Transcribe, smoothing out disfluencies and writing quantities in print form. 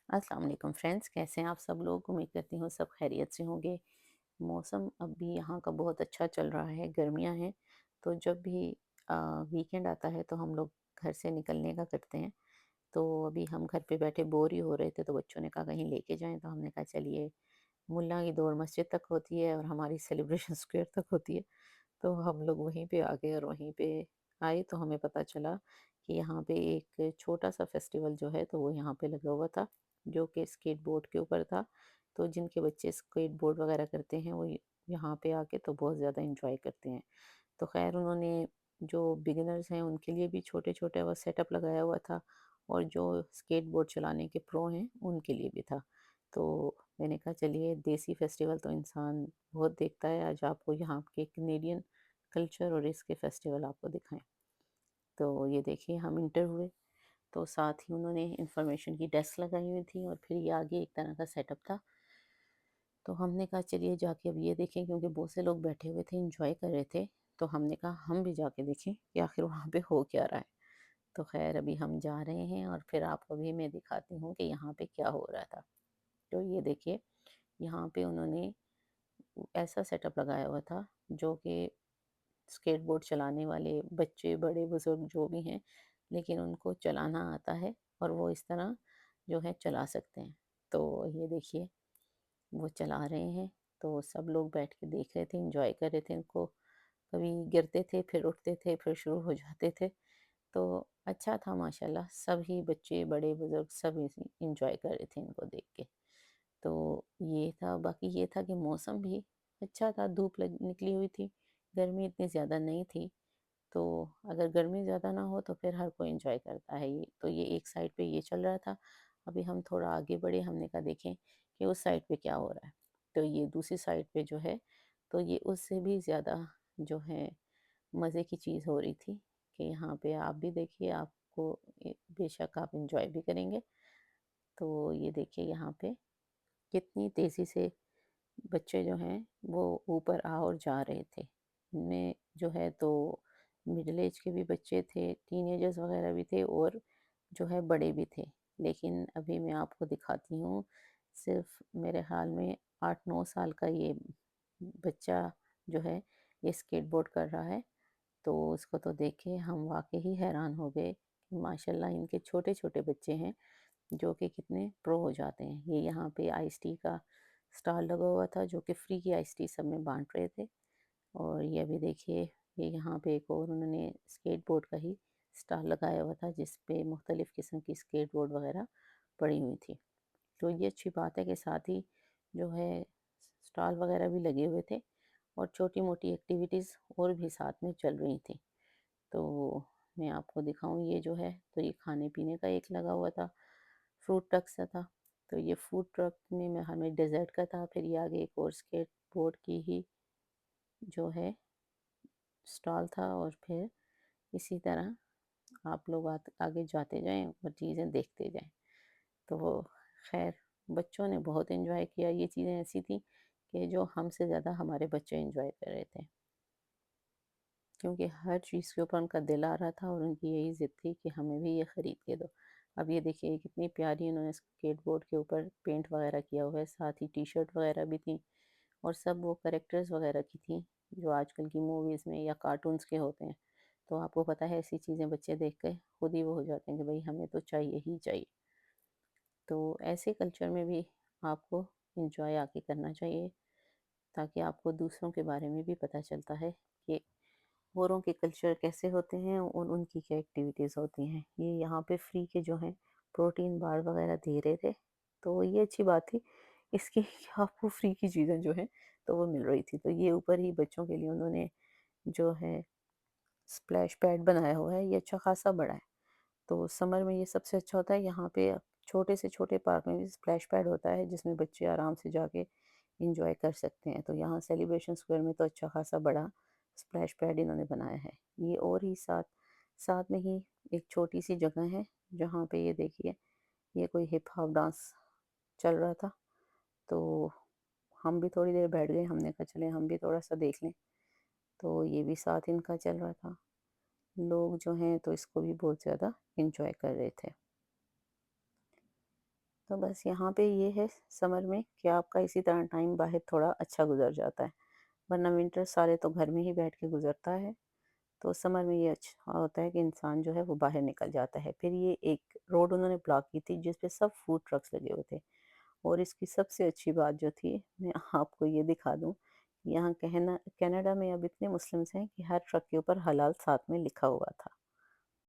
السلام علیکم فرینڈس، کیسے ہیں آپ سب لوگ؟ امید کرتی ہوں سب خیریت سے ہوں گے۔ موسم اب بھی یہاں کا بہت اچھا چل رہا ہے، گرمیاں ہیں، تو جب بھی ویکینڈ آتا ہے تو ہم لوگ گھر سے نکلنے کا کرتے ہیں۔ تو ابھی ہم گھر پہ بیٹھے بور ہی ہو رہے تھے، تو بچوں نے کہا کہیں لے کے جائیں، تو ہم نے کہا چلیے، ملا کی دوڑ مسجد تک ہوتی ہے اور ہماری سیلیبریشن اسکوائر تک ہوتی ہے، تو ہم لوگ وہیں پہ آ گئے اور وہیں پہ آئے تو ہمیں پتہ چلا کہ یہاں پہ ایک چھوٹا سا فیسٹیول جو ہے تو وہ یہاں پہ لگا ہوا تھا، جو کہ اسکیٹ بورڈ کے اوپر تھا۔ تو جن کے بچے اسکیٹ بورڈ وغیرہ کرتے ہیں وہ یہاں پہ آ کے تو بہت زیادہ انجوائے کرتے ہیں۔ تو خیر انہوں نے جو بگنرز ہیں ان کے لیے بھی چھوٹے چھوٹے وہ سیٹ اپ لگایا ہوا تھا، اور جو اسکیٹ بورڈ چلانے کے پرو ہیں ان کے لیے بھی تھا۔ تو میں نے کہا چلیے، دیسی فیسٹیول تو انسان بہت دیکھتا ہے، آج آپ کو یہاں کے کینیڈین کلچر اور اس کے فیسٹیول آپ کو دکھائیں۔ تو یہ دیکھیے ہم انٹر ہوئے، تو ساتھ ہی انہوں نے انفارمیشن کی ڈیسک لگائی ہوئی تھی، اور پھر یہ آگے ایک طرح کا سیٹ اپ تھا۔ تو ہم نے کہا چلیے جا کے اب یہ دیکھیں، کیونکہ بہت سے لوگ بیٹھے ہوئے تھے انجوائے کر رہے تھے، تو ہم نے کہا ہم بھی جا کے دیکھیں کہ آخر وہاں پہ ہو کیا رہا ہے۔ تو خیر ابھی ہم جا رہے ہیں اور پھر آپ کو بھی میں دکھاتی ہوں کہ یہاں پہ کیا ہو رہا تھا۔ تو یہ دیکھیے، یہاں پہ انہوں نے ایسا سیٹ اپ لگایا ہوا تھا جو کہ اسکیٹ بورڈ چلانے والے بچے بڑے بزرگ جو بھی ہیں، لیکن ان کو چلانا آتا ہے اور وہ اس طرح جو ہے چلا سکتے ہیں۔ تو یہ دیکھیے وہ چلا رہے ہیں، تو سب لوگ بیٹھ کے دیکھ رہے تھے، انجوائے کر رہے تھے ان کو۔ کبھی گرتے تھے، پھر اٹھتے تھے، پھر شروع ہو جاتے تھے۔ تو اچھا تھا ماشاءاللہ، سبھی بچے بڑے بزرگ سب انجوائے کر رہے تھے ان کو دیکھ کے۔ تو یہ تھا، باقی یہ تھا کہ موسم بھی اچھا تھا، دھوپ نکلی ہوئی تھی، گرمی اتنی زیادہ نہیں تھی۔ تو اگر گرمی زیادہ نہ ہو تو پھر ہر کوئی انجوائے کرتا ہے۔ یہ تو یہ ایک سائڈ پہ یہ چل رہا تھا۔ ابھی ہم تھوڑا آگے بڑھے، ہم نے کہا دیکھیں کہ اس سائڈ پہ کیا ہو رہا ہے۔ تو یہ دوسری سائڈ پہ جو ہے، تو یہ اس سے بھی زیادہ جو ہے مزے کی چیز ہو رہی تھی کہ یہاں پہ آپ بھی دیکھیے، آپ کو بے شک آپ انجوائے بھی کریں گے۔ تو یہ دیکھیے یہاں پہ کتنی تیزی سے بچے جو ہیں وہ اوپر آ اور جا رہے تھے۔ ان میں جو ہے تو مڈل ایج کے بھی بچے تھے، ٹین ایجرز وغیرہ بھی تھے، اور جو ہے بڑے بھی تھے۔ لیکن ابھی میں آپ کو دکھاتی ہوں، صرف میرے خیال میں 8-9 سال کا یہ بچہ جو ہے یہ اسکیٹ بورڈ کر رہا ہے۔ تو اس کو تو دیکھ کے ہم واقعی حیران ہو گئے کہ ماشاءاللہ ان کے چھوٹے چھوٹے بچے ہیں جو کہ کتنے پرو ہو جاتے ہیں۔ یہ یہاں پہ آئس ٹی کا اسٹال لگا ہوا تھا، جو کہ فری کی آئس ٹی سب میں بانٹ رہے تھے۔ اور یہ ابھی دیکھیے، یہ یہاں پہ ایک اور انہوں نے اسکیٹ بورڈ کا ہی اسٹال لگایا ہوا تھا، جس پہ مختلف قسم کی اسکیٹ بورڈ وغیرہ پڑی ہوئی تھی۔ تو یہ اچھی بات ہے کہ ساتھ ہی جو ہے اسٹال وغیرہ بھی لگے ہوئے تھے، اور چھوٹی موٹی ایکٹیویٹیز اور بھی ساتھ میں چل رہی تھیں۔ تو میں آپ کو دکھاؤں، یہ جو ہے تو یہ کھانے پینے کا ایک لگا ہوا تھا، فروٹ ٹرک سا تھا۔ تو یہ فوڈ ٹرک میں ہمیں ڈیزرٹ کا تھا، پھر یہ آگے ایک اور اسکیٹ بورڈ کی ہی جو ہے اسٹال تھا، اور پھر اسی طرح آپ لوگ آگے جاتے جائیں اور چیزیں دیکھتے جائیں۔ تو وہ خیر بچوں نے بہت انجوائے کیا۔ یہ چیزیں ایسی تھیں کہ جو ہم سے زیادہ ہمارے بچے انجوائے کر رہے تھے، کیونکہ ہر چیز کے اوپر ان کا دل آ رہا تھا، اور ان کی یہی ضد تھی کہ ہمیں بھی یہ خرید کے دو۔ اب یہ دیکھیے کتنی پیاری انہوں نے اسکیٹ بورڈ کے اوپر پینٹ وغیرہ کیا ہوا ہے، ساتھ ہی ٹی شرٹ وغیرہ بھی تھیں، اور سب وہ کریکٹرز وغیرہ کی تھیں جو آج کل کی موویز میں یا کارٹونز کے ہوتے ہیں۔ تو آپ کو پتہ ہے ایسی چیزیں بچے دیکھ کے خود ہی وہ ہو جاتے ہیں کہ بھئی ہمیں تو چاہیے ہی چاہیے۔ تو ایسے کلچر میں بھی آپ کو انجوائے آ کے کرنا چاہیے، تاکہ آپ کو دوسروں کے بارے میں بھی پتہ چلتا ہے کہ اوروں کے کلچر کیسے ہوتے ہیں اور ان کی کیا ایکٹیویٹیز ہوتی ہیں۔ یہ یہاں پہ فری کے جو ہیں پروٹین بار وغیرہ دے رہے تھے، تو یہ اچھی بات تھی اس کی کہ آپ کو فری کی چیزیں جو ہیں تو وہ مل رہی تھی۔ تو یہ اوپر ہی بچوں کے لیے انہوں نے جو ہے سپلیش پیڈ بنایا ہوا ہے، یہ اچھا خاصا بڑا ہے۔ تو سمر میں یہ سب سے اچھا ہوتا ہے، یہاں پہ چھوٹے سے چھوٹے پارک میں بھی سپلیش پیڈ ہوتا ہے، جس میں بچے آرام سے جا کے انجوائے کر سکتے ہیں۔ تو یہاں سیلیبریشن اسکوائر میں تو اچھا خاصا بڑا سپلیش پیڈ انہوں نے بنایا ہے۔ یہ اور ہی ساتھ میں ہی ایک چھوٹی سی جگہ ہے جہاں پہ یہ دیکھیے یہ کوئی ہپ ہاپ ڈانس چل رہا تھا۔ تو ہم بھی تھوڑی دیر بیٹھ گئے، ہم نے کہا چلیں ہم بھی تھوڑا سا دیکھ لیں۔ تو یہ بھی ساتھ ان کا چل رہا تھا، لوگ جو ہیں تو اس کو بھی بہت زیادہ انجوائے کر رہے تھے۔ تو بس یہاں پہ یہ ہے سمر میں کہ آپ کا اسی طرح ٹائم باہر تھوڑا اچھا گزر جاتا ہے، ورنہ ونٹر سارے تو گھر میں ہی بیٹھ کے گزرتا ہے۔ تو سمر میں یہ اچھا ہوتا ہے کہ انسان جو ہے وہ باہر نکل جاتا ہے۔ پھر یہ ایک روڈ انہوں نے بلاک کی تھی جس پہ سب فوڈ ٹرکس لگے ہوئے تھے، اور اس کی سب سے اچھی بات جو تھی میں آپ کو یہ دکھا دوں، یہاں کینیڈا میں اب اتنے مسلمس ہیں کہ ہر ٹرک کے اوپر حلال ساتھ میں لکھا ہوا تھا۔